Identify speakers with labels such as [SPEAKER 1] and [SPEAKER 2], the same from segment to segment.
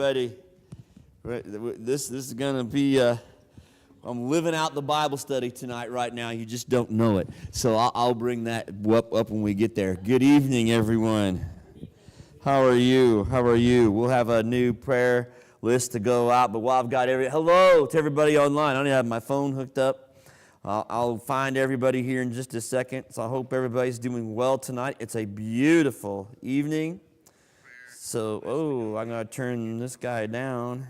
[SPEAKER 1] everybody. This is going to be, I'm living out the Bible study tonight right now. You just don't know it. So I'll bring that up when we get there. Good evening, everyone. How are you? How are you? We'll have a new prayer list to go out, but while I've got hello to everybody online. I don't even have my phone hooked up. I'll find everybody here in just a second. So I hope everybody's doing well tonight. It's a beautiful evening. So, I'm going to turn this guy down.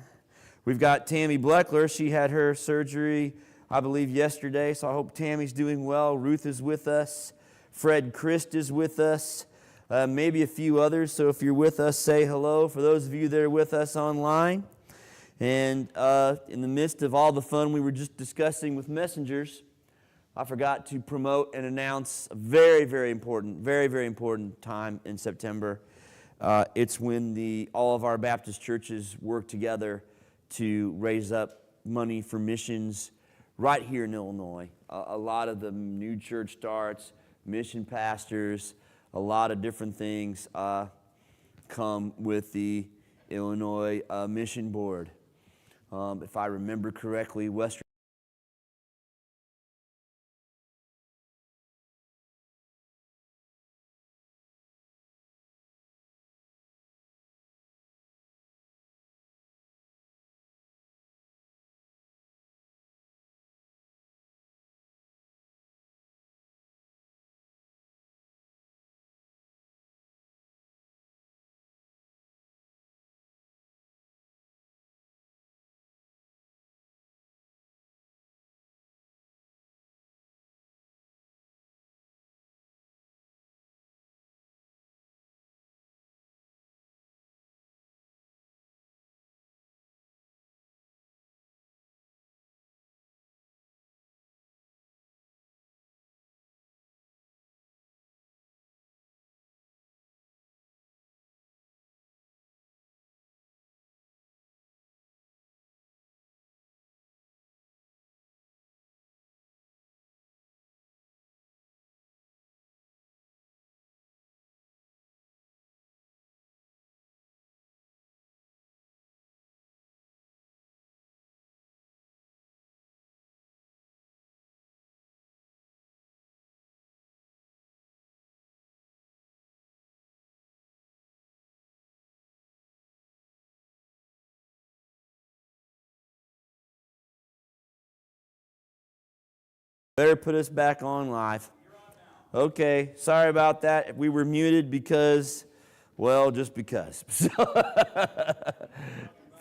[SPEAKER 1] We've got Tammy Bleckler. She had her surgery, I believe, yesterday. So I hope Tammy's doing well. Ruth is with us. Fred Christ is with us. Maybe a few others. So if you're with us, say hello. For those of you that are with us online. And in the midst of all the fun we were just discussing with messengers, I forgot to promote and announce a very, very important time in September. It's when all of our Baptist churches work together to raise up money for missions right here in Illinois. A lot of the new church starts, mission pastors, a lot of different things come with the Illinois Mission Board. If I remember correctly, Western better put us back on live. Okay, sorry about that. We were muted because, just because.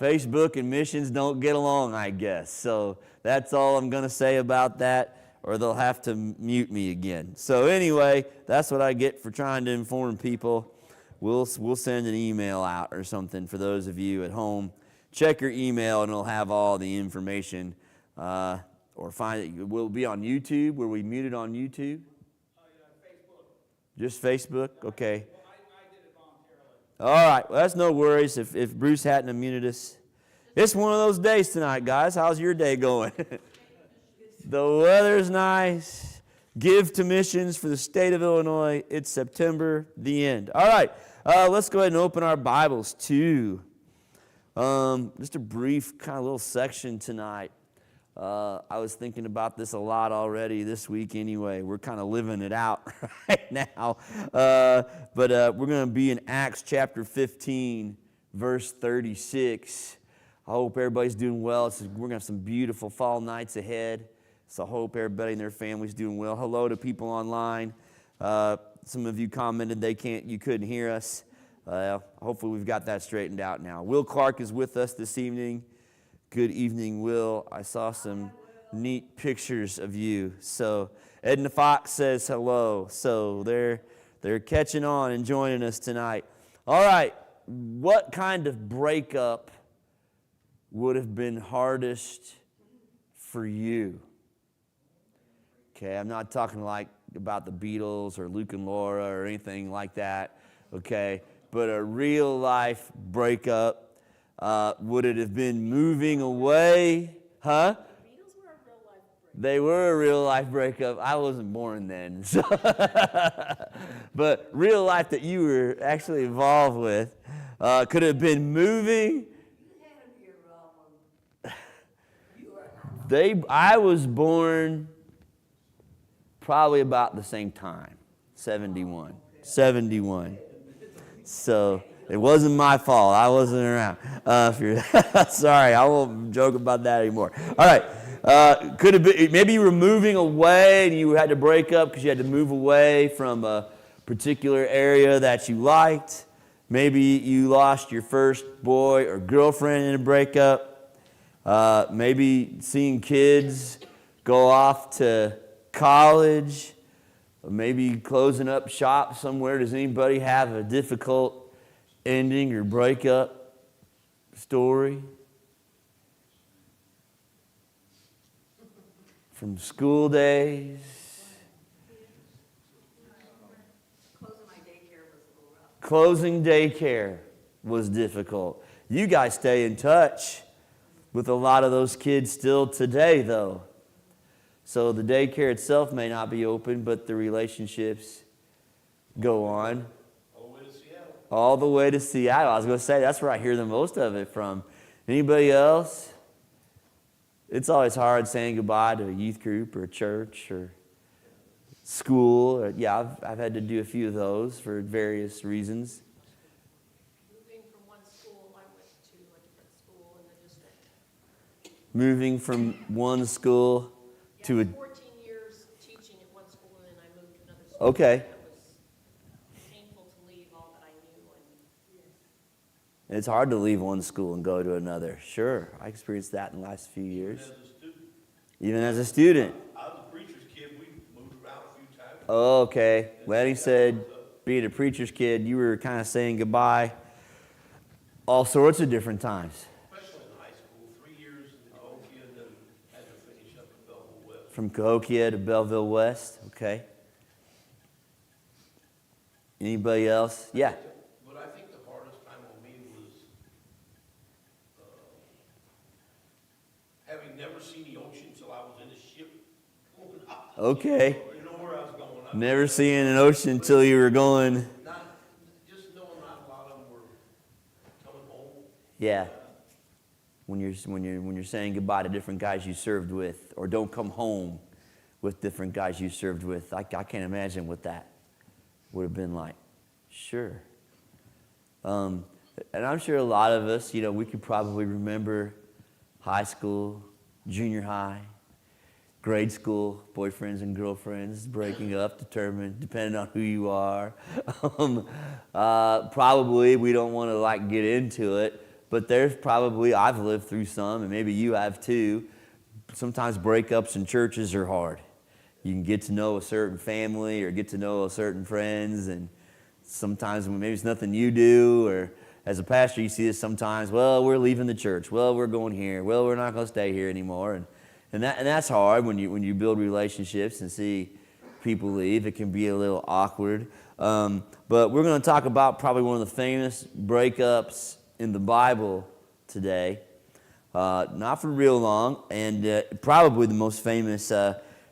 [SPEAKER 1] Facebook and missions don't get along, I guess. So that's all I'm going to say about that, or they'll have to mute me again. So anyway, that's what I get for trying to inform people. We'll send an email out or something for those of you at home. Check your email and it'll have all the information. Or find it. Will it be on YouTube? Were we muted on YouTube?
[SPEAKER 2] Facebook.
[SPEAKER 1] Just Facebook? Okay.
[SPEAKER 2] Well, I did it voluntarily.
[SPEAKER 1] All right. Well, that's no worries if Bruce hadn't muted us. It's one of those days tonight, guys. How's your day going? The weather's nice. Give to missions for the state of Illinois. It's September, the end. All right. Let's go ahead and open our Bibles to just a brief kind of little section tonight. I was thinking about this a lot already this week anyway. We're kind of living it out right now. But we're going to be in Acts chapter 15, verse 36. I hope everybody's doing well. We're going to have some beautiful fall nights ahead. So I hope everybody and their family's doing well. Hello to people online. Some of you commented you couldn't hear us. Hopefully we've got that straightened out now. Will Clark is with us this evening. Good evening, Will. I saw some neat pictures of you. So Edna Fox says hello. So they're catching on and joining us tonight. All right, what kind of breakup would have been hardest for you? Okay, I'm not talking like about the Beatles or Luke and Laura or anything like that. Okay, but a real life breakup. Would it have been moving away? Huh?
[SPEAKER 2] The Beatles were a real life breakup.
[SPEAKER 1] They were a real life breakup. I wasn't born then. So but real life that you were actually involved with. Could it have been moving? I was born probably about the same time, 71. 71. So it wasn't my fault. I wasn't around. If you're sorry, I won't joke about that anymore. All right. Could have been maybe you were moving away and you had to break up because you had to move away from a particular area that you liked. Maybe you lost your first boy or girlfriend in a breakup. Maybe seeing kids go off to college. Or maybe closing up shop somewhere. Does anybody have a difficult ending or breakup story? From school days. Closing daycare was difficult. You guys stay in touch with a lot of those kids still today, though. So the daycare itself may not be open, but the relationships go on.
[SPEAKER 3] All the way to Seattle.
[SPEAKER 1] All the way to Seattle. I was going to say, that's where I hear the most of it from. Anybody else? It's always hard saying goodbye to a youth group or a church or school. I've had to do a few of those for various reasons.
[SPEAKER 4] Moving from one school, I went to a different school in the district.
[SPEAKER 1] Moving from one school to a...
[SPEAKER 4] 14 years teaching at one school, and then I moved to another school.
[SPEAKER 1] Okay.
[SPEAKER 4] It was painful to leave all that I knew.
[SPEAKER 1] It's hard to leave one school and go to another. Sure, I experienced that in the last few years. Even as a student.
[SPEAKER 3] I was a preacher's kid. We moved around a few times.
[SPEAKER 1] Oh, okay. Lenny said, being a preacher's kid, you were kind of saying goodbye all sorts of different times.
[SPEAKER 3] Especially in high school, 3 years in Cahokia, and then had to finish up in Belleville West.
[SPEAKER 1] From Cahokia to Belleville West. Okay. Anybody else? Yeah.
[SPEAKER 3] But I think the hardest time on me was having never seen the ocean till I was in a ship going out.
[SPEAKER 1] Okay.
[SPEAKER 3] You know where I was going.
[SPEAKER 1] Never seeing an ocean until you were going.
[SPEAKER 3] Not just knowing not a lot of them were coming home.
[SPEAKER 1] Yeah. When you're saying goodbye to different guys you served with, or don't come home with different guys you served with, I can't imagine what that would have been like. Sure. And I'm sure a lot of us, we could probably remember high school, junior high, grade school, boyfriends and girlfriends breaking up, depending on who you are. Probably we don't want to get into it, but there's probably, I've lived through some, and maybe you have too. Sometimes breakups in churches are hard. You can get to know a certain family or get to know a certain friends, and sometimes maybe it's nothing you do, or as a pastor you see this sometimes, well, we're leaving the church, well, we're going here, well, we're not going to stay here anymore, and that's hard when you build relationships and see people leave. It can be a little awkward, but we're going to talk about probably one of the famous breakups in the Bible today, not for real long, and probably the most famous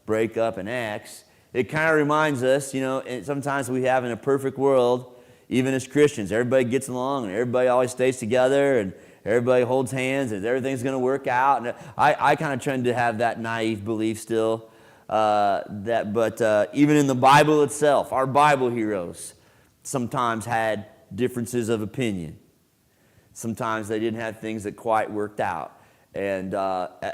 [SPEAKER 1] breakup in Acts. It kind of reminds us, and sometimes we have in a perfect world, even as Christians, everybody gets along and everybody always stays together and everybody holds hands and everything's going to work out. And I kind of tend to have that naive belief still. But even in the Bible itself, our Bible heroes sometimes had differences of opinion. Sometimes they didn't have things that quite worked out. And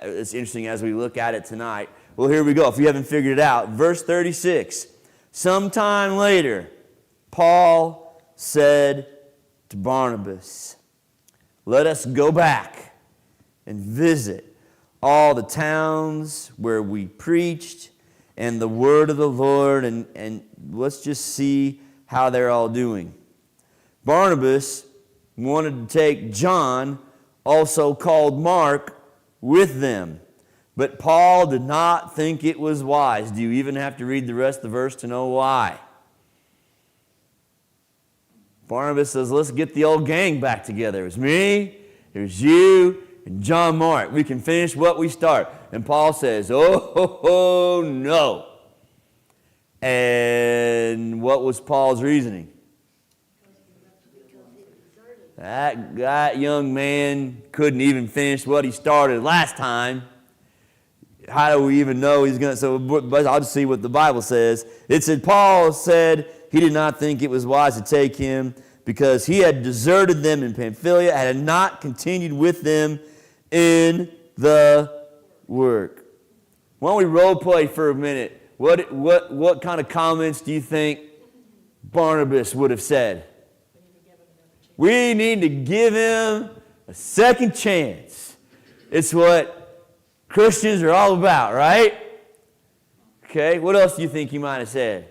[SPEAKER 1] it's interesting as we look at it tonight. Well, here we go. If you haven't figured it out, verse 36. Sometime later, Paul said to Barnabas, "Let us go back and visit all the towns where we preached and the word of the Lord, and let's just see how they're all doing." Barnabas wanted to take John, also called Mark, with them. But Paul did not think it was wise. Do you even have to read the rest of the verse to know why? Barnabas says, let's get the old gang back together. It was me, it was you, and John Mark. We can finish what we start. And Paul says, oh no. And what was Paul's reasoning? That young man couldn't even finish what he started last time. how do we even know he's going to? So, but I'll just see what the Bible says. It said, Paul said he did not think it was wise to take him because he had deserted them in Pamphylia and had not continued with them in the work. Why don't we role play for a minute? What kind of comments do you think Barnabas would have said? We need to give him a second chance. It's what Christians are all about, right? Okay, what else do you think he might have said?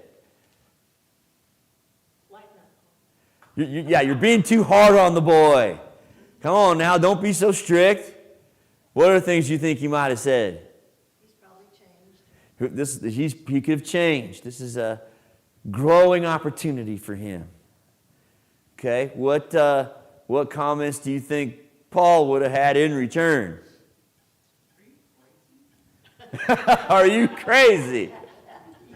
[SPEAKER 1] You're being too hard on the boy. Come on now, don't be so strict. What are things you think he might have said?
[SPEAKER 4] He's probably changed.
[SPEAKER 1] He could have changed. This is a growing opportunity for him. Okay, what comments do you think Paul would have had in return? Are you crazy?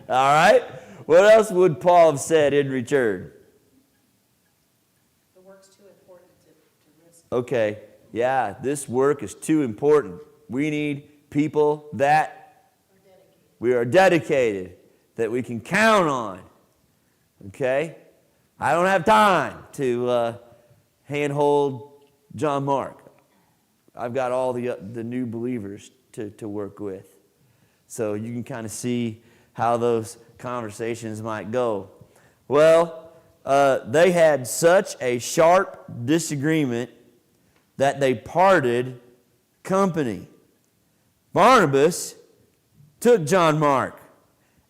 [SPEAKER 1] All right. What else would Paul have said in return?
[SPEAKER 4] The work's too important to risk.
[SPEAKER 1] Okay. Yeah, this work is too important. We need people that we are dedicated, that we can count on. Okay? I don't have time to handhold John Mark. I've got all the new believers to work with. So you can kind of see how those conversations might go. Well, they had such a sharp disagreement that they parted company. Barnabas took John Mark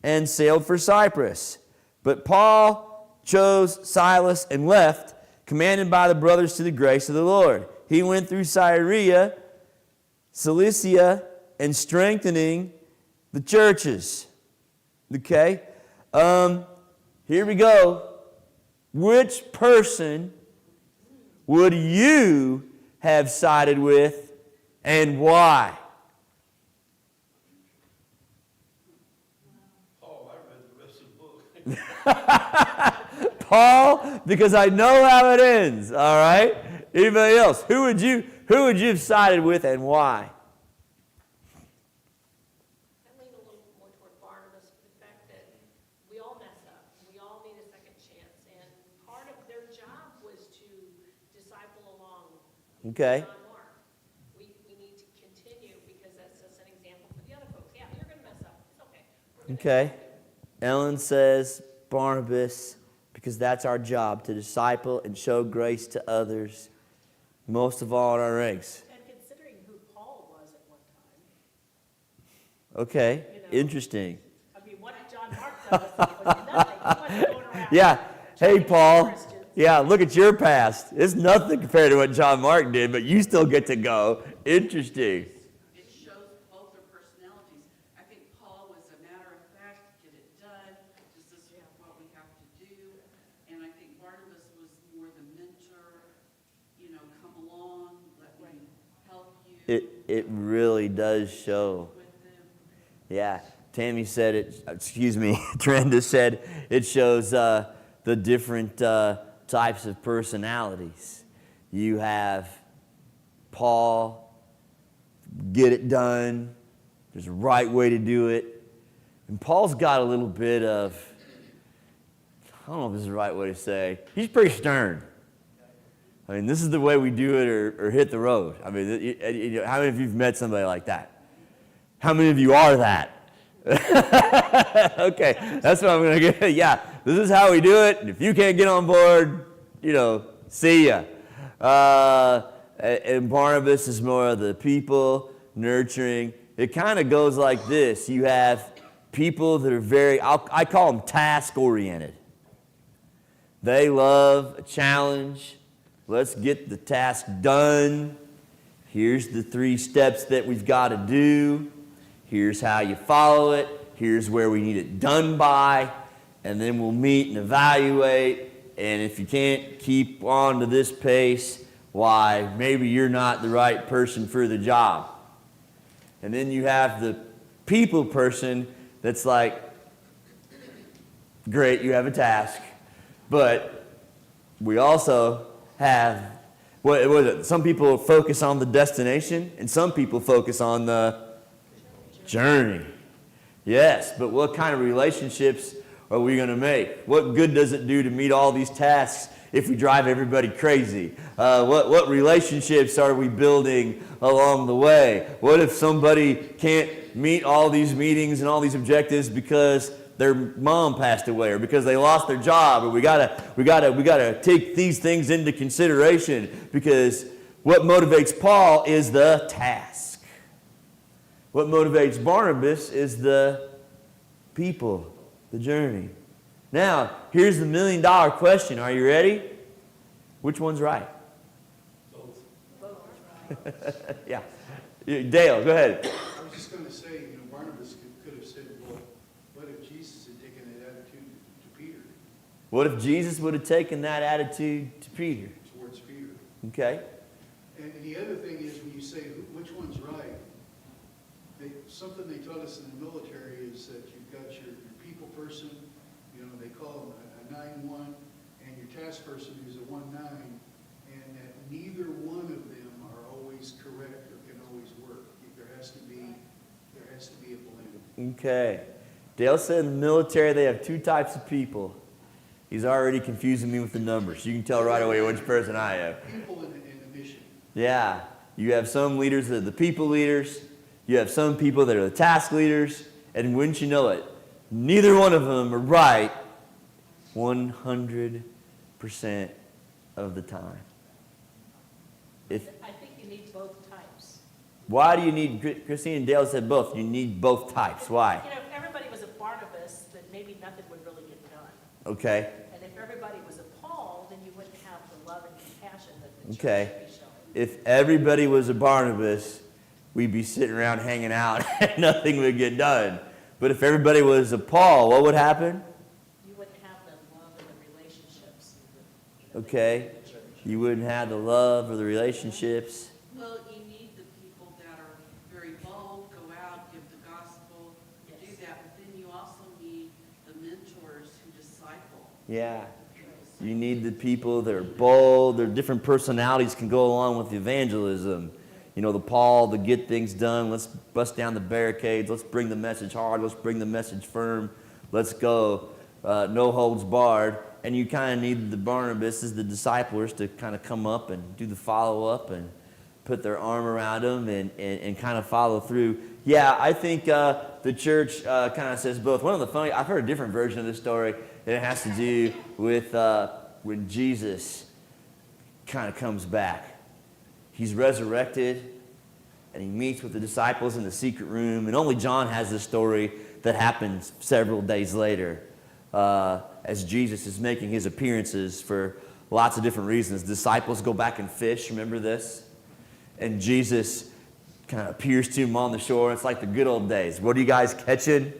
[SPEAKER 1] and sailed for Cyprus. But Paul chose Silas and left, commanded by the brothers to the grace of the Lord. He went through Syria, Cilicia, and strengthening the churches. Okay? Here we go. Which person would you have sided with and why?
[SPEAKER 3] Paul, I read the rest of the book.
[SPEAKER 1] Paul, because I know how it ends. All right? Anybody else? Who would you have sided with and why?
[SPEAKER 4] I lean a little more toward Barnabas, the fact that we all mess up. We all need a second chance. And part of their job was to disciple along
[SPEAKER 1] Okay.
[SPEAKER 4] John Mark. We need to continue because that's just an example for the other folks. Yeah, you're going to mess up. It's okay. We're gonna
[SPEAKER 1] Okay. Ellen says Barnabas, because that's our job, to disciple and show grace to others, most of all in our ranks.
[SPEAKER 4] And considering who Paul was at one time,
[SPEAKER 1] Okay,
[SPEAKER 4] You know.
[SPEAKER 1] interesting.
[SPEAKER 4] I mean, what did John Mark tell us? It was nothing. He wasn't going around.
[SPEAKER 1] Yeah, hey Paul.
[SPEAKER 4] Christians.
[SPEAKER 1] Yeah, look at your past. It's nothing compared to what John Mark did, but you still get to go. Interesting.
[SPEAKER 5] It shows both their personalities. I think Paul was a matter of fact, get it done, this is what we have to do. And I think Barnabas was more the mentor, come along, let me help you.
[SPEAKER 1] It really does show.
[SPEAKER 5] With them.
[SPEAKER 1] Yeah, Tammy said it, Trenda said it shows the different types of personalities. You have Paul, get it done, there's a right way to do it. And Paul's got a little bit of, I don't know if this is the right way to say, he's pretty stern. I mean, this is the way we do it or hit the road. I mean, how many of you have met somebody like that? How many of you are that? Okay, that's what I'm going to get. Yeah, this is how we do it. And if you can't get on board, see ya. And Barnabas is more of the people, nurturing. It kind of goes like this. You have people that are I call them task-oriented. They love a challenge. Let's get the task done. Here's the 3 steps that we've got to do. Here's how you follow it. Here's where we need it done by. And then we'll meet and evaluate. And if you can't keep on to this pace, why, maybe you're not the right person for the job. And then you have the people person that's like, great, you have a task. But we also have, some people focus on the destination and some people focus on the Journey. Yes, but what kind of relationships are we going to make? What good does it do to meet all these tasks if we drive everybody crazy? What relationships are we building along the way? What if somebody can't meet all these meetings and all these objectives because their mom passed away or because they lost their job? Or we gotta take these things into consideration, because what motivates Paul is the task. What motivates Barnabas is the people, the journey. Now, here's the $1 million question. Are you ready? Which one's right? Yeah. Dale, go ahead.
[SPEAKER 6] I was just going to say, Barnabas could have said, well, what if Jesus had taken that attitude to Peter,
[SPEAKER 1] What if Jesus would have taken that attitude to Peter?
[SPEAKER 6] towards Peter?
[SPEAKER 1] Okay.
[SPEAKER 6] And the other thing is, when you say which one's right, something they taught us in the military is that you've got your people person, they call them a 9-1, and your task person who's a 1-9, and that neither one of them are always correct or can always work. There has to be a blend.
[SPEAKER 1] Okay. Dale said in the military they have two types of people. He's already confusing me with the numbers. You can tell right away which person I am.
[SPEAKER 6] People in the mission.
[SPEAKER 1] Yeah. You have some leaders that are the people leaders. You have some people that are the task leaders. And wouldn't you know it, neither one of them are right 100% of the time.
[SPEAKER 4] I think you need both types.
[SPEAKER 1] Why do you need, Christine and Dale said both, you need both types. Why?
[SPEAKER 4] If everybody was a Barnabas, then maybe nothing would really get done.
[SPEAKER 1] Okay.
[SPEAKER 4] And if everybody was a Paul, then you wouldn't have the love and compassion that the
[SPEAKER 1] Okay.
[SPEAKER 4] church should be showing.
[SPEAKER 1] If everybody was a Barnabas, we'd be sitting around hanging out and nothing would get done. But if everybody was a Paul, what would happen?
[SPEAKER 4] You wouldn't have the love and the relationships.
[SPEAKER 1] Okay. You wouldn't have the love or the relationships.
[SPEAKER 5] Well, you need the people that are very bold, go out, give the gospel, do
[SPEAKER 4] Yes.
[SPEAKER 5] that, but then you also need the mentors who disciple.
[SPEAKER 1] Yeah. You need the people that are bold. Their different personalities can go along with evangelism. The Paul, to get things done. Let's bust down the barricades. Let's bring the message hard. Let's bring the message firm. Let's go. No holds barred. And you kind of need the Barnabases, the disciplers, to kind of come up and do the follow-up and put their arm around them and kind of follow through. Yeah, I think the church kind of says both. One of the funny, I've heard a different version of this story, and it has to do with when Jesus kind of comes back. He's resurrected, and he meets with the disciples in the secret room. And only John has this story that happens several days later as Jesus is making his appearances for lots of different reasons. Disciples go back and fish, remember this? And Jesus kind of appears to them on the shore. It's like the good old days. What are you guys catching?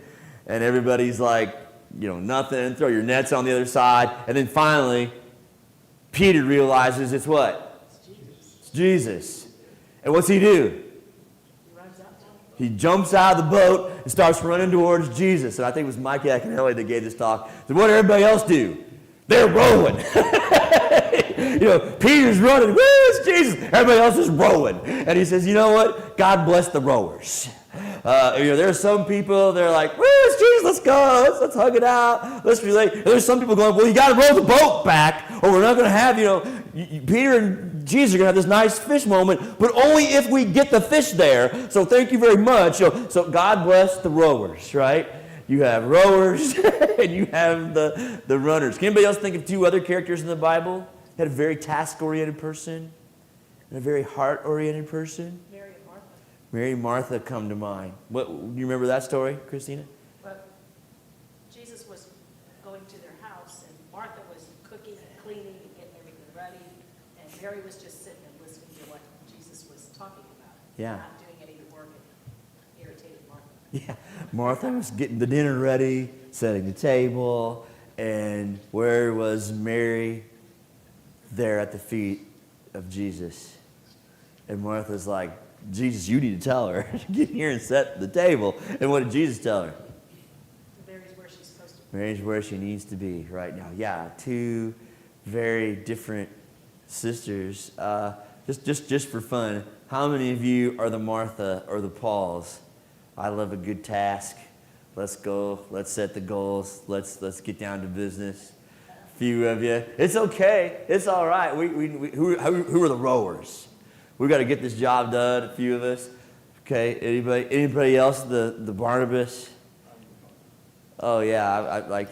[SPEAKER 1] And everybody's like, nothing. Throw your nets on the other side. And then finally, Peter realizes it's what? It's Jesus. And what's he do? He jumps out of the boat and starts running towards Jesus. And I think it was Mike Yaconelli that gave this talk. So what did everybody else do? They're rowing. Peter's running. Woo, it's Jesus. Everybody else is rowing. And he says, you know what? God bless the rowers. There's some people, they're like, woo, it's Jesus, let's go. Let's hug it out. Let's relate. And there's some people going, well, you got to row the boat back or we're not going to have, Peter and Jesus are going to have this nice fish moment, but only if we get the fish there. So thank you very much. So God bless the rowers, right? You have rowers and you have the runners. Can anybody else think of two other characters in the Bible? You had a very task-oriented person and a very heart-oriented person. Mary and Martha come to mind. Do you remember that story, Christina?
[SPEAKER 4] Well, Jesus was going to their house, and Martha was cooking and cleaning and getting everything ready, and Mary was just sitting and listening to what Jesus was talking about.
[SPEAKER 1] Yeah.
[SPEAKER 4] Not doing any work and irritating Martha.
[SPEAKER 1] Yeah. Martha was getting the dinner ready, setting the table, and where was Mary? There at the feet of Jesus. And Martha's like, Jesus, you need to tell her to get here and set the table. And what did Jesus tell her?
[SPEAKER 4] Mary's where she's supposed to be.
[SPEAKER 1] Mary's where she needs to be right now. Yeah, two very different sisters. Just for fun, how many of you are the Martha or the Pauls I love a good task. Let's go. Let's set the goals. Let's get down to business. A few of you. It's okay. It's all right. Who are the rowers? We got to get this job done. A few of us. Okay. Anybody else? The Barnabas. Oh yeah.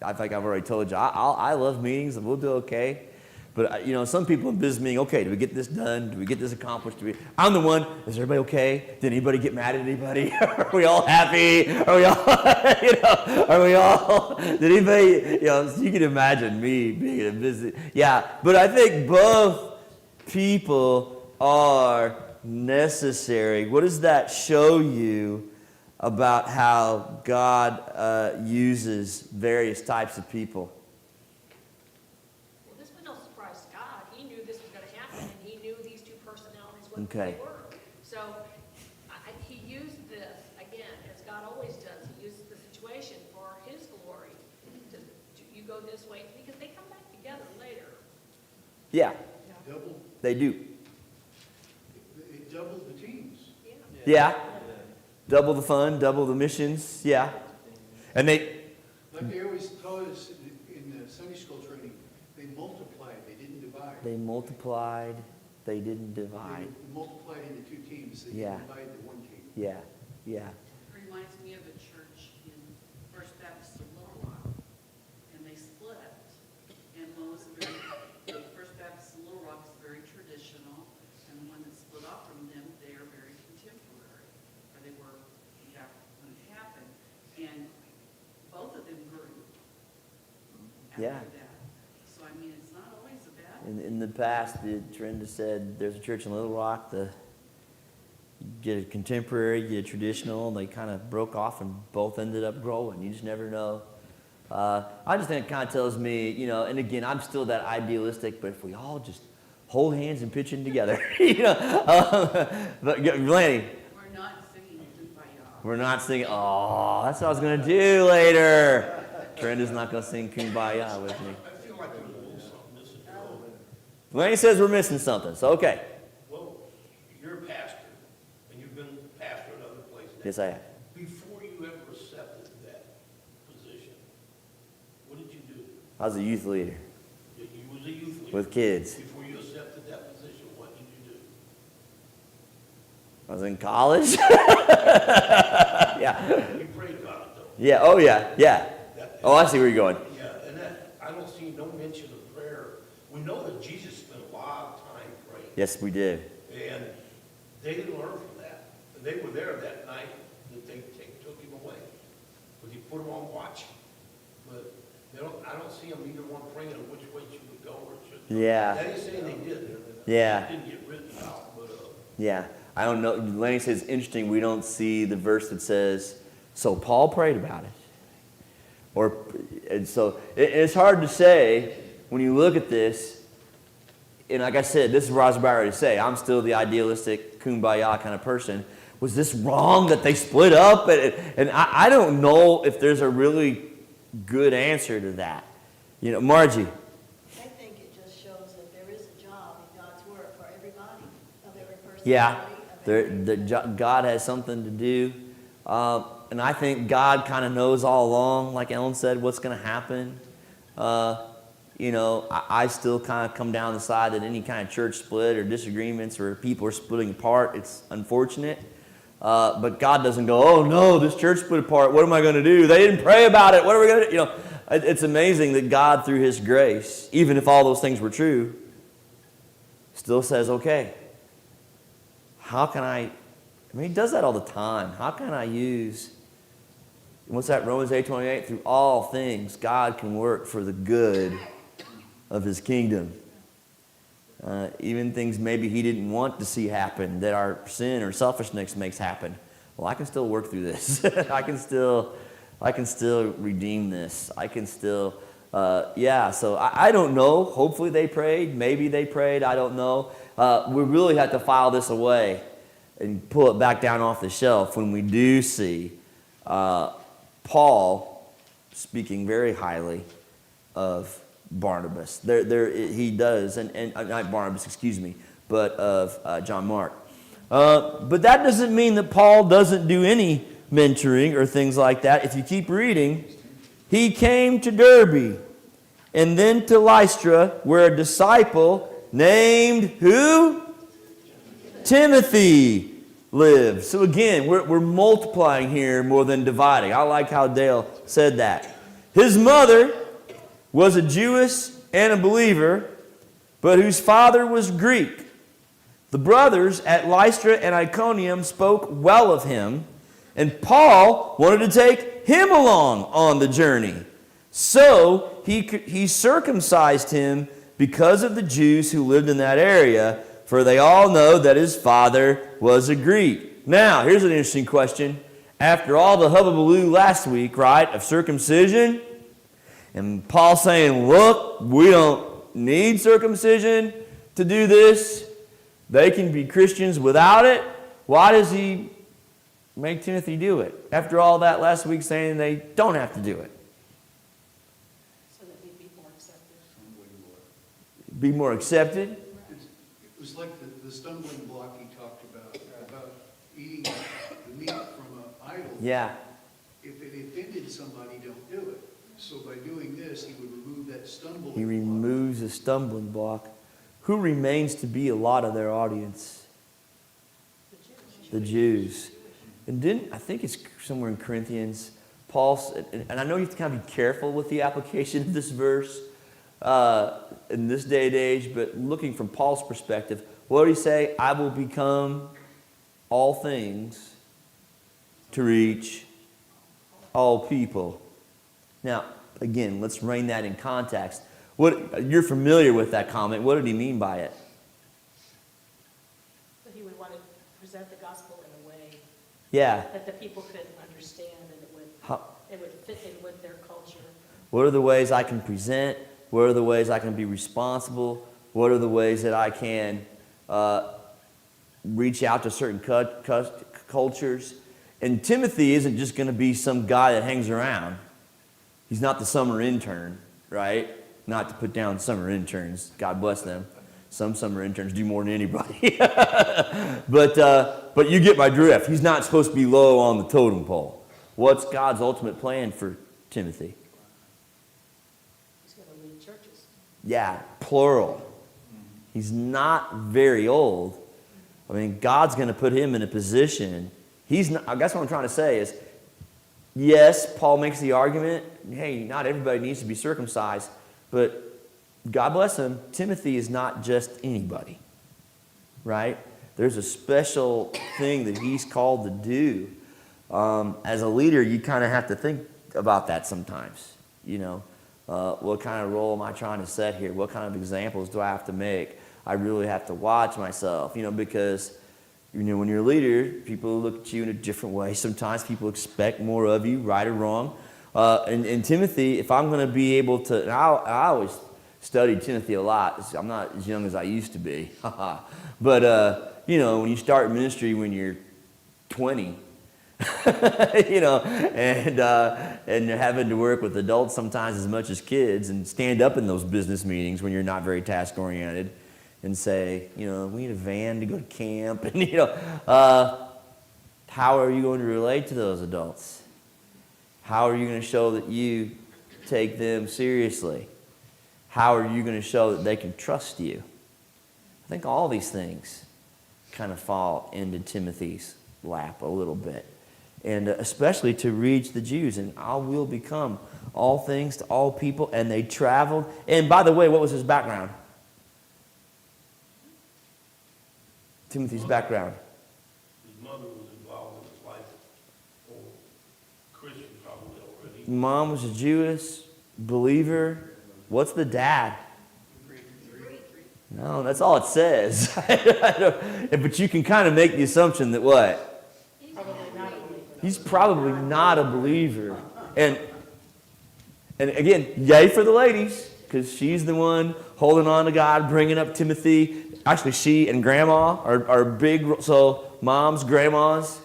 [SPEAKER 1] I think I've already told you. I love meetings and we'll do okay. But, some people in business meeting, okay, do we get this done? Do we get this accomplished? I'm the one, is everybody okay? Did anybody get mad at anybody? Are we all happy? Are we all, did anybody, you can imagine me being in a business. Yeah, but I think both people are necessary. What does that show you about how God uses various types of people?
[SPEAKER 4] Well, this was no surprise to God. He knew this was going to happen, and he knew these two personalities, what
[SPEAKER 1] Okay.
[SPEAKER 4] they were. So he used this, again, as God always does. He uses the situation for his glory. You go this way, because they come back together later.
[SPEAKER 1] Yeah,
[SPEAKER 6] Double,
[SPEAKER 1] they do.
[SPEAKER 6] it doubled the teams.
[SPEAKER 1] Yeah. Double the fun, double the missions. Yeah. And they,
[SPEAKER 6] Like they always taught us in the Sunday school training, they multiplied, they didn't divide.
[SPEAKER 1] they multiplied, they didn't divide.
[SPEAKER 6] They multiplied into two teams, they
[SPEAKER 1] Yeah.
[SPEAKER 6] didn't divide the one team.
[SPEAKER 1] Yeah. Yeah.
[SPEAKER 5] It reminds me of a church in First Baptist of Little Rock, and they split. And one was the First Baptist of Little Rock is very traditional, and the one that split off from them, they are very contemporary, or they were back when it happened. And both of them grew
[SPEAKER 1] Yeah.
[SPEAKER 5] after that. So, I mean, it's not always a bad
[SPEAKER 1] In the past, Trenda said there's a church in Little Rock, you get a contemporary, you get a traditional, and they kind of broke off and both ended up growing. You just never know. I just think it kind of tells me, and again, I'm still that idealistic, but if we all just hold hands and pitch in together, but Lanny,
[SPEAKER 5] We're not singing Kumbaya.
[SPEAKER 1] we're not singing, oh, that's what I was going to do later. Trenda's not going to sing Kumbaya with me.
[SPEAKER 3] I feel like there's a little something missing.
[SPEAKER 1] Lanny says we're missing something, so okay.
[SPEAKER 3] Well, you're a pastor, and you've been a pastor in other places.
[SPEAKER 1] Yes, I have.
[SPEAKER 3] Before you ever accepted that position, what did you do?
[SPEAKER 1] I was a youth leader
[SPEAKER 3] You was a youth leader.
[SPEAKER 1] with kids.
[SPEAKER 3] Before you accepted that position, what did you do?
[SPEAKER 1] I was in college. Yeah.
[SPEAKER 3] You prayed about it, though.
[SPEAKER 1] Yeah. Oh, yeah. Yeah. Oh, I see where you're going.
[SPEAKER 3] Yeah, and that, I don't see no mention of prayer. We know that Jesus spent a lot of time praying.
[SPEAKER 1] Yes, we did.
[SPEAKER 3] And they didn't learn from that. And they were there that night that they took him away. But he put them on watch. But I don't see them either one praying on which way she would go or should.
[SPEAKER 1] Yeah.
[SPEAKER 3] That ain't saying they did.
[SPEAKER 1] Yeah.
[SPEAKER 3] It didn't get written about, but,
[SPEAKER 1] Yeah. I don't know. Lenny says, interesting, we don't see the verse that says, so Paul prayed about it. And so it's hard to say when you look at this. And like I said, this is what I was about ready to say. I'm still the idealistic kumbaya kind of person. Was this wrong that they split up? And I don't know if there's a really good answer to that. Margie.
[SPEAKER 7] I think it just shows that there is a job in God's work for everybody, of every person.
[SPEAKER 1] Yeah, God has something to do. And I think God kind of knows all along, like Ellen said, what's going to happen. I still kind of come down the side that any kind of church split or disagreements or people are splitting apart, it's unfortunate. But God doesn't go, oh no, this church split apart. What am I going to do? They didn't pray about it. What are we going to do? It's amazing that God, through His grace, even if all those things were true, still says, okay, how can He does that all the time. How can I use, what's that, Romans 8:28? Through all things, God can work for the good of His kingdom. Even things maybe He didn't want to see happen, that our sin or selfishness makes happen. Well, I can still work through this. I can still redeem this. I can still, so I don't know. Hopefully they prayed. Maybe they prayed. I don't know. We really have to file this away and pull it back down off the shelf when we do see Paul speaking very highly of Barnabas. He does, and not Barnabas, excuse me, but of John Mark. But that doesn't mean that Paul doesn't do any mentoring or things like that. If you keep reading, he came to Derbe and then to Lystra, where a disciple named who? Timothy lived. So again, we're multiplying here more than dividing. I like how Dale said that. His mother was a Jewess and a believer, but whose father was Greek. The brothers at Lystra and Iconium spoke well of him, and Paul wanted to take him along on the journey. So he circumcised him because of the Jews who lived in that area, for they all know that his father was a Greek. Now, here's an interesting question. After all the hubbubaloo last week, right, of circumcision, and Paul saying, look, we don't need circumcision to do this. They can be Christians without it. Why does he make Timothy do it? After all that last week saying they don't have to do it.
[SPEAKER 4] So that we'd be more accepted.
[SPEAKER 1] Be more accepted.
[SPEAKER 6] It was like the stumbling block he talked about eating the meat from an idol.
[SPEAKER 1] Yeah.
[SPEAKER 6] If it offended somebody, don't do it. So by doing this, he would remove that stumbling block.
[SPEAKER 1] He removes a stumbling block. Who remains to be a lot of their audience? The Jews. And I think it's somewhere in Corinthians, Paul, and I know you have to kind of be careful with the application of this verse in this day and age, but looking from Paul's perspective, what did he say? I will become all things to reach all people. Now, again, let's rein that in context. You're familiar with that comment. What did he mean by it?
[SPEAKER 4] But he would want to present the gospel in a way
[SPEAKER 1] Yeah.
[SPEAKER 4] that the people could understand and it would fit in with their culture.
[SPEAKER 1] What are the ways I can present? What are the ways I can be responsible? What are the ways that I can reach out to certain cultures? And Timothy isn't just going to be some guy that hangs around. He's not the summer intern, right? Not to put down summer interns. God bless them. Some summer interns do more than anybody. But you get my drift. He's not supposed to be low on the totem pole. What's God's ultimate plan for Timothy?
[SPEAKER 4] He's going to lead churches.
[SPEAKER 1] Yeah, plural. He's not very old. I mean, God's going to put him in a position. He's not, I guess what I'm trying to say is, yes, Paul makes the argument, hey, not everybody needs to be circumcised, but God bless him, Timothy is not just anybody, right? There's a special thing that he's called to do. As a leader, you kind of have to think about that sometimes. You know, what kind of role am I trying to set here? What kind of examples do I have to make? I really have to watch myself, you know, because, you know, when you're a leader, people look at you in a different way. Sometimes people expect more of you, right or wrong. And Timothy, if I'm going to be able to, and I always studied Timothy a lot. I'm not as young as I used to be. But, you know, when you start ministry when you're 20, you know, and you're having to work with adults sometimes as much as kids and stand up in those business meetings when you're not very task-oriented and say, you know, we need a van to go to camp. And, you know, how are you going to relate to those adults? How are you going to show that you take them seriously? How are you going to show that they can trust you? I think all these things kind of fall into Timothy's lap a little bit. And especially to reach the Jews. And I will become all things to all people. And they traveled. And by the way, what was his background? Timothy's background.
[SPEAKER 3] His mother was involved in his life, or Christian probably already.
[SPEAKER 1] Mom was a Jewish believer. What's the dad? No, that's all it says. But you can kind of make the assumption that what?
[SPEAKER 4] Probably not a believer.
[SPEAKER 1] He's probably not a believer. And again, yay for the ladies, because she's the one holding on to God, bringing up Timothy. Actually, she and grandma are big, so moms, grandmas,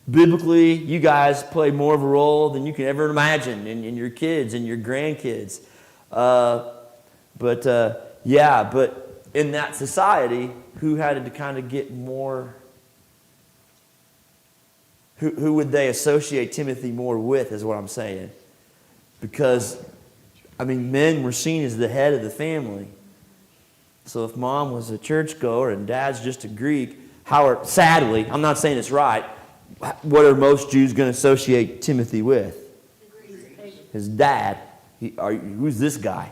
[SPEAKER 1] biblically, you guys play more of a role than you can ever imagine in your kids and your grandkids. But in that society, who had to kind of get more Who would they associate Timothy more with, is what I'm saying. Because, I mean, men were seen as the head of the family. So if mom was a churchgoer and dad's just a Greek, sadly, I'm not saying it's right, what are most Jews going to associate Timothy with? His dad. Who's this guy?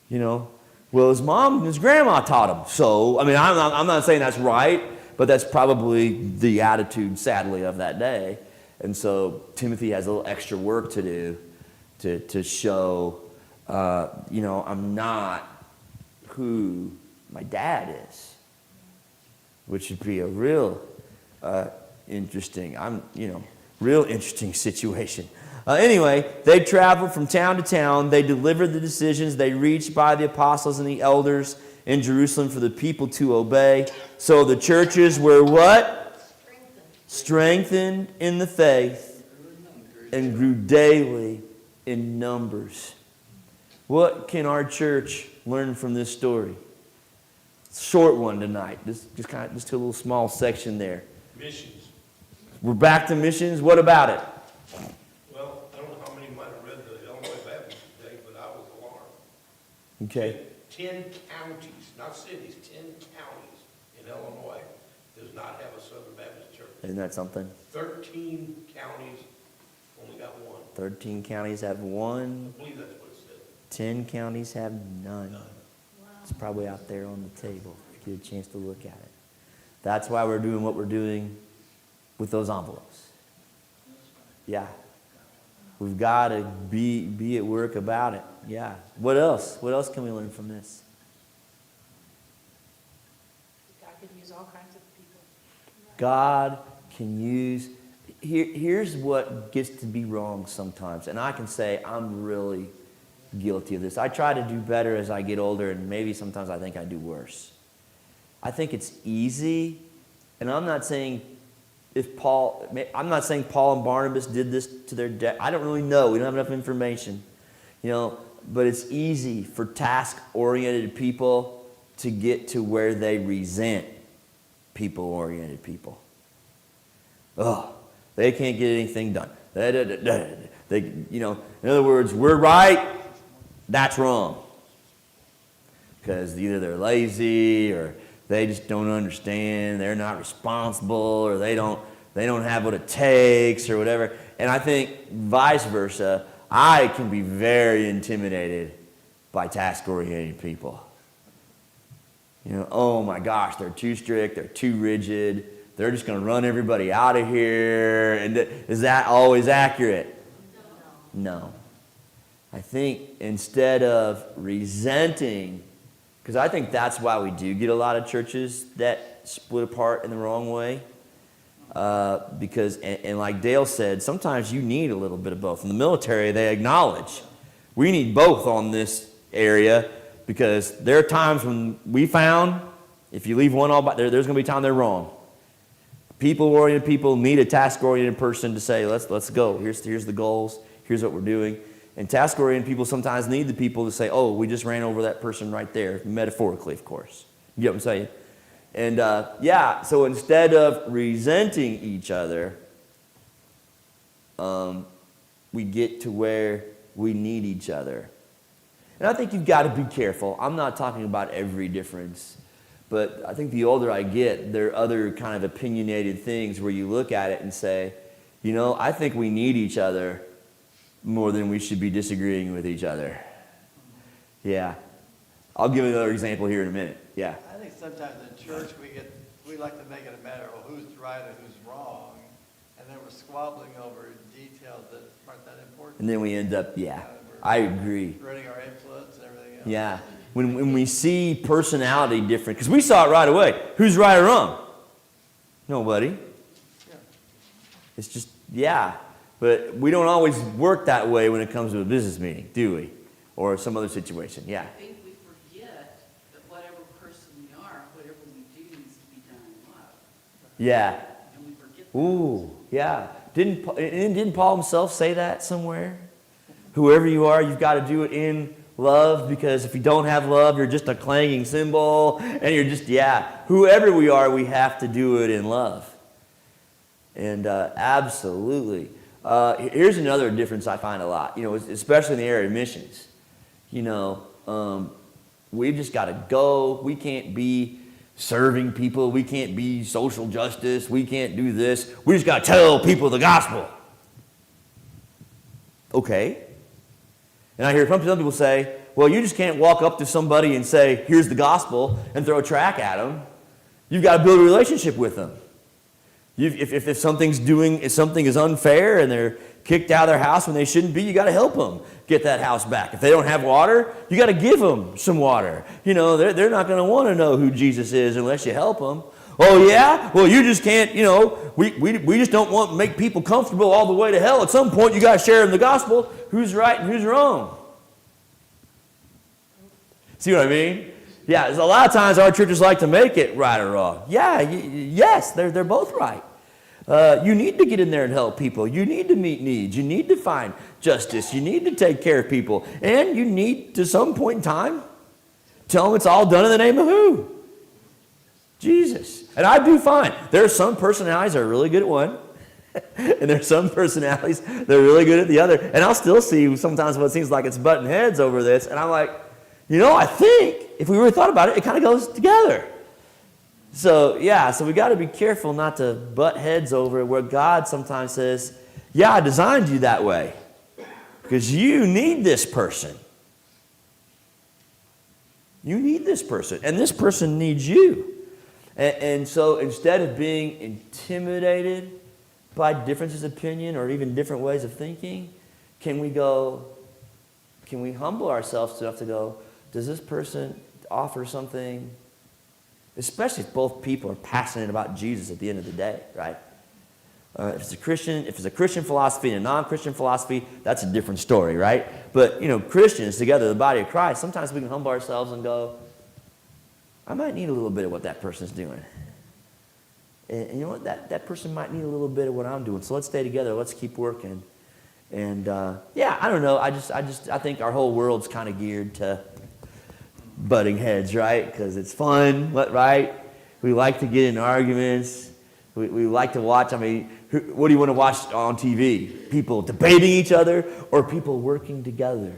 [SPEAKER 1] You know? Well, his mom and his grandma taught him. So, I mean, I'm not saying that's right, but that's probably the attitude, sadly, of that day. And so Timothy has a little extra work to do to show, I'm not who my dad is, which would be a real interesting situation. Anyway, they traveled from town to town. They delivered the decisions they reached by the apostles and the elders in Jerusalem for the people to obey. So the churches were what? Strengthened in the faith and grew daily in numbers. What can our church learn from this story? Short one tonight. Just a little small section there.
[SPEAKER 3] Missions.
[SPEAKER 1] We're back to missions. What about it?
[SPEAKER 3] Well, I don't know how many might have read the Illinois Baptist today, but I was alarmed.
[SPEAKER 1] Okay.
[SPEAKER 3] 10 counties, not cities, 10 counties in Illinois does not have a Southern Baptist church.
[SPEAKER 1] Isn't that something?
[SPEAKER 3] 13 counties only got one.
[SPEAKER 1] 13 counties have one.
[SPEAKER 3] I believe that's what it said.
[SPEAKER 1] 10 counties have none. It's probably out there on the table if you get a chance to look at it. That's why we're doing what we're doing with those envelopes. Yeah. We've got to be at work about it. Yeah. What else? What else can we learn from this?
[SPEAKER 4] God could use all kinds of people.
[SPEAKER 1] God can use... Here's what gets to be wrong sometimes. And I can say I'm really guilty of this. I try to do better as I get older, and maybe sometimes I think I do worse. I think it's easy, and I'm not saying Paul and Barnabas did this to their death. I don't really know. We don't have enough information. But it's easy for task-oriented people to get to where they resent people-oriented people. Oh, they can't get anything done. In other words, we're right, that's wrong. Because either they're lazy or they just don't understand, they're not responsible, or they don't have what it takes or whatever. And I think vice versa, I can be very intimidated by task-oriented people. Oh my gosh, they're too strict, they're too rigid, they're just going to run everybody out of here. And is that always accurate? No. I think instead of resenting, because I think that's why we do get a lot of churches that split apart in the wrong way. Because, and like Dale said, sometimes you need a little bit of both. In the military, they acknowledge we need both on this area, because there are times when we found if you leave one all by, there's going to be time they're wrong. People-oriented people need a task-oriented person to say, let's go. Here's the goals. Here's what we're doing. And task-oriented people sometimes need the people to say, oh, we just ran over that person right there, metaphorically, of course. You get what I'm saying? And so instead of resenting each other, we get to where we need each other. And I think you've got to be careful. I'm not talking about every difference, but I think the older I get, there are other kind of opinionated things where you look at it and say, I think we need each other more than we should be disagreeing with each other. Yeah. I'll give another example here in a minute. Yeah.
[SPEAKER 8] I think sometimes in church we like to make it a matter of who's right and who's wrong, and then we're squabbling over details that aren't that important.
[SPEAKER 1] And then we end up, I agree.
[SPEAKER 8] Spreading our influence and everything else.
[SPEAKER 1] Yeah. When we see personality different, because we saw it right away. Who's right or wrong? Nobody.
[SPEAKER 8] Yeah.
[SPEAKER 1] It's just, But we don't always work that way when it comes to a business meeting, do we? Or some other situation. Yeah.
[SPEAKER 5] I think we forget that whatever person we are, whatever we do needs to be done in love.
[SPEAKER 1] Yeah.
[SPEAKER 5] And we forget that.
[SPEAKER 1] Ooh, yeah. Didn't Paul himself say that somewhere? Whoever you are, you've got to do it in love, because if you don't have love, you're just a clanging cymbal, and you're just, whoever we are, we have to do it in love. And absolutely. Here's another difference I find a lot, you know, especially in the area of missions. You know, we've just got to go. We can't be serving people. We can't be social justice. We can't do this. We just got to tell people the gospel. Okay. And I hear some people say, well, you just can't walk up to somebody and say, here's the gospel, and throw a tract at them. You've got to build a relationship with them. If something is unfair and they're kicked out of their house when they shouldn't be, you got to help them get that house back. If they don't have water, you got to give them some water. You know, they're not going to want to know who Jesus is unless you help them. Oh, yeah? Well, you just can't, you know, we just don't want to make people comfortable all the way to hell. At some point, you got to share them the gospel. Who's right and who's wrong? See what I mean? Yeah, there's a lot of times our churches like to make it right or wrong. Yeah, yes, they're both right. You need to get in there and help people. You need to meet needs. You need to find justice. You need to take care of people. And you need, to some point in time, tell them it's all done in the name of who? Jesus. And I do find there are some personalities that are really good at one, and there's some personalities that are really good at the other. And I'll still see sometimes what seems like it's butting heads over this, and I'm like, you know, I think if we really thought about it, it kind of goes together. So, yeah, so we got to be careful not to butt heads over it, where God sometimes says, yeah, I designed you that way because you need this person. You need this person, and this person needs you. And so instead of being intimidated by differences of opinion or even different ways of thinking, can we humble ourselves enough to go, does this person offer something, especially if both people are passionate about Jesus at the end of the day, right? If it's a Christian philosophy and a non-Christian philosophy, that's a different story, right? But, you know, Christians together, the body of Christ, sometimes we can humble ourselves and go, I might need a little bit of what that person's doing. And you know what? That person might need a little bit of what I'm doing. So let's stay together. Let's keep working. And, yeah, I don't know. I think our whole world's kind of geared to butting heads, right? Because it's fun, right? We like to get in arguments. We like to watch. I mean, what do you want to watch on TV? People debating each other or people working together?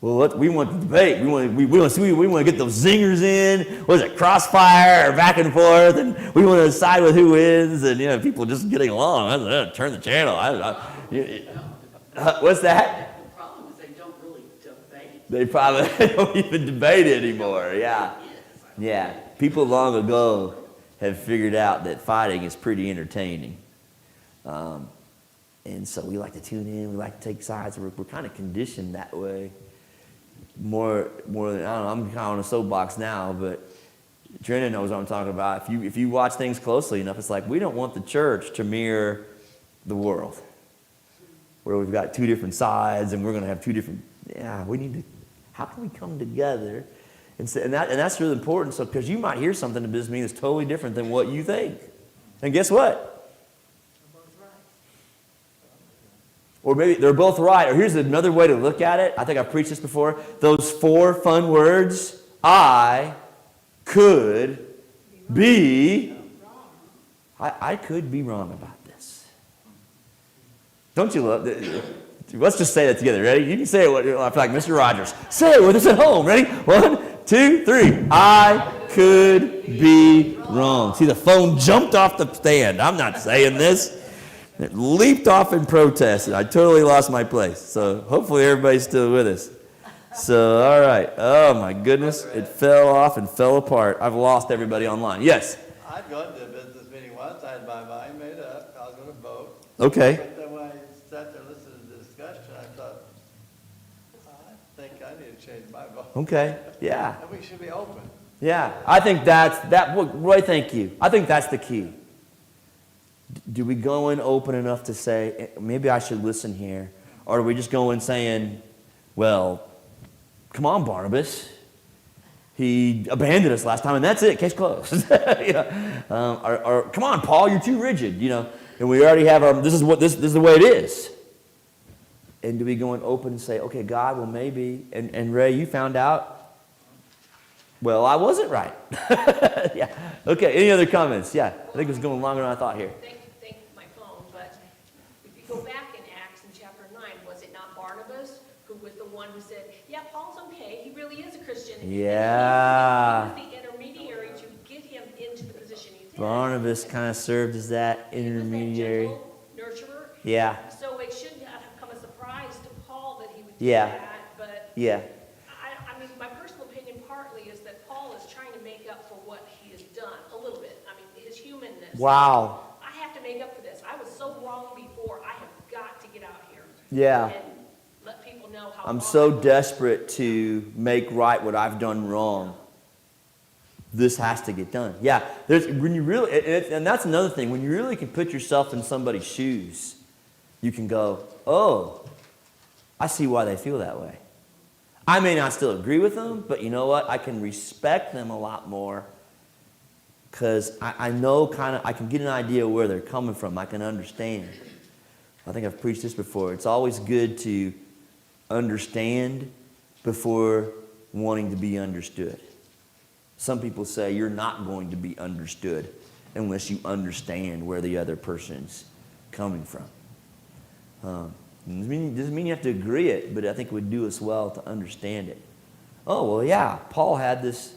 [SPEAKER 1] Well, we want to debate. We want to get those zingers in. What is it, crossfire or back and forth? And we want to decide with who wins. And, you know, people just getting along. Turn the channel. What's that?
[SPEAKER 5] The problem is they don't really debate.
[SPEAKER 1] They probably don't even debate anymore. Yeah. Yeah. People long ago have figured out that fighting is pretty entertaining. And so we like to tune in. We like to take sides. We're kind of conditioned that way. More than, I don't know, I'm kind of on a soapbox now, but Trina knows what I'm talking about. If you watch things closely enough, it's like we don't want the church to mirror the world, where we've got two different sides and we're going to have two different, we need to, how can we come together? And that's really important, so because you might hear something in business meeting that's totally different than what you think. And guess what? Or maybe they're both right. Or here's another way to look at it. I think I've preached this before. Those 4 fun words, I could be. I could be wrong about this. Don't you love it? Let's just say that together. Ready? You can say it I feel like Mr. Rogers. Say it with us at home. Ready? 1, 2, 3. I could be wrong. See, the phone jumped off the stand. I'm not saying this. It leaped off in protest, and I totally lost my place. So hopefully everybody's still with us. So, all right. Oh, my goodness. It fell off and fell apart. I've lost everybody online. Yes?
[SPEAKER 8] I'd gone to a business meeting once. I had my mind made up. I was going to vote.
[SPEAKER 1] Okay.
[SPEAKER 8] But then when I sat there listening to the discussion, I thought, I think I need to change my vote.
[SPEAKER 1] Okay. Yeah.
[SPEAKER 8] And we should be open.
[SPEAKER 1] Yeah. I think Roy, thank you. I think that's the key. Do we go in open enough to say, maybe I should listen here? Or do we just go in saying, well, come on, Barnabas. He abandoned us last time, and that's it. Case closed. Or come on, Paul, you're too rigid. You know, and we already have this is the way it is. And do we go in open and say, okay, God, well, maybe, and Ray, you found out, well, I wasn't right. Yeah. Okay, any other comments? Yeah, I think it was going longer than I thought here.
[SPEAKER 4] Thank Christian.
[SPEAKER 1] Yeah.
[SPEAKER 4] And he was the intermediary to get him into the position he did.
[SPEAKER 1] Barnabas kind of served as that
[SPEAKER 4] He was that
[SPEAKER 1] intermediary.
[SPEAKER 4] gentle nurturer.
[SPEAKER 1] Yeah,
[SPEAKER 4] So it shouldn't have come as a surprise to Paul that he would do
[SPEAKER 1] Yeah.
[SPEAKER 4] that, but
[SPEAKER 1] yeah,
[SPEAKER 4] I mean, my personal opinion partly is that Paul is trying to make up for what he has done, a little bit. I mean, his humanness.
[SPEAKER 1] wow,
[SPEAKER 4] I have to make up for this. I was so wrong before, I have got to get out here.
[SPEAKER 1] yeah.
[SPEAKER 4] And let people know how
[SPEAKER 1] I'm
[SPEAKER 4] wrong
[SPEAKER 1] so
[SPEAKER 4] I was.
[SPEAKER 1] desperate to make right what I've done wrong. This has to get done. Yeah, when you really, and that's another thing, when you really can put yourself in somebody's shoes, you can go, oh, I see why they feel that way. I may not still agree with them, but you know what? I can respect them a lot more because I know I can get an idea where they're coming from. I can understand. I think I've preached this before. It's always good to understand before wanting to be understood. Some people say you're not going to be understood unless you understand where the other person's coming from. Doesn't mean you have to agree it, but I think it would do us well to understand it. Oh, well, yeah, Paul had this.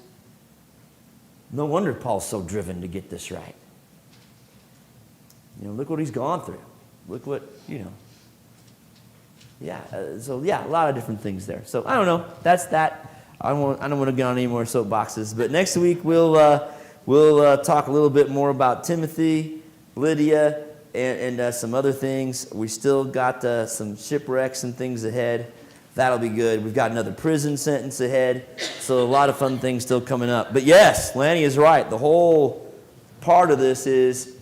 [SPEAKER 1] No wonder Paul's so driven to get this right. You know, look what he's gone through. Look what, you know. Yeah, a lot of different things there. So I don't know. That's that. I don't want to get on any more soapboxes. But next week we'll talk a little bit more about Timothy, Lydia, and some other things. We still got some shipwrecks and things ahead. That'll be good. We've got another prison sentence ahead. So a lot of fun things still coming up. But yes, Lanny is right. The whole part of this is,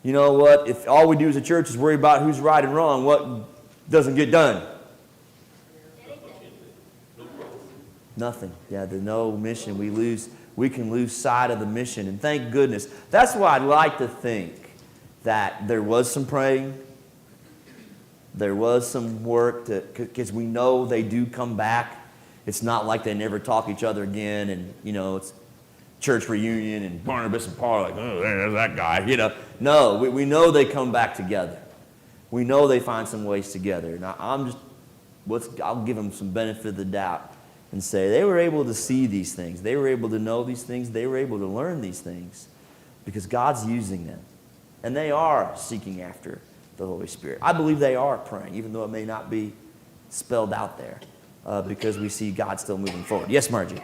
[SPEAKER 1] you know what? If all we do as a church is worry about who's right and wrong, what doesn't get done? Nothing. Yeah, the no mission. We can lose sight of the mission. And thank goodness. That's why I'd like to think that there was some praying. There was some work, because we know they do come back. It's not like they never talk each other again, and, you know, it's church reunion, and Barnabas and Paul are like, oh, there's that guy, you know. No, we know they come back together. We know they find some ways together. Now, I'll give them some benefit of the doubt and say they were able to see these things. They were able to know these things. They were able to learn these things because God's using them. And they are seeking after the Holy Spirit. I believe they are praying, even though it may not be spelled out there, because we see God still moving forward. Yes, Margie?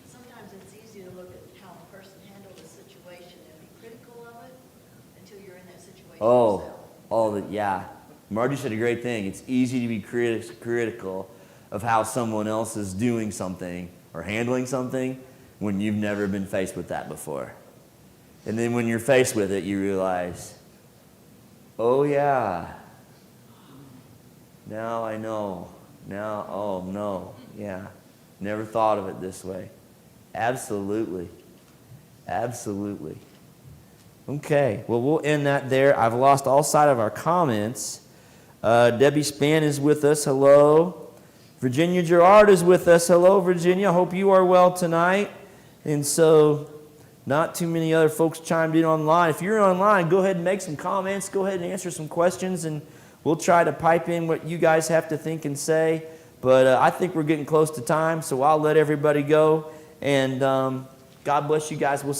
[SPEAKER 7] Sometimes it's easy to look at how a person handled a situation and be critical of it until you're in that situation yourself.
[SPEAKER 1] Yeah. Margie said a great thing. It's easy to be critical of how someone else is doing something or handling something when you've never been faced with that before. And then when you're faced with it, you realize, oh yeah, now I know. Now, oh no, yeah, never thought of it this way. Absolutely. Absolutely. Okay, well, we'll end that there. I've lost all sight of our comments. Debbie Spann is with us. Hello. Virginia Gerard is with us. Hello, Virginia. Hope you are well tonight. And so, not too many other folks chimed in online. If you're online, go ahead and make some comments. Go ahead and answer some questions, and we'll try to pipe in what you guys have to think and say. But I think we're getting close to time, so I'll let everybody go. And God bless you guys. We'll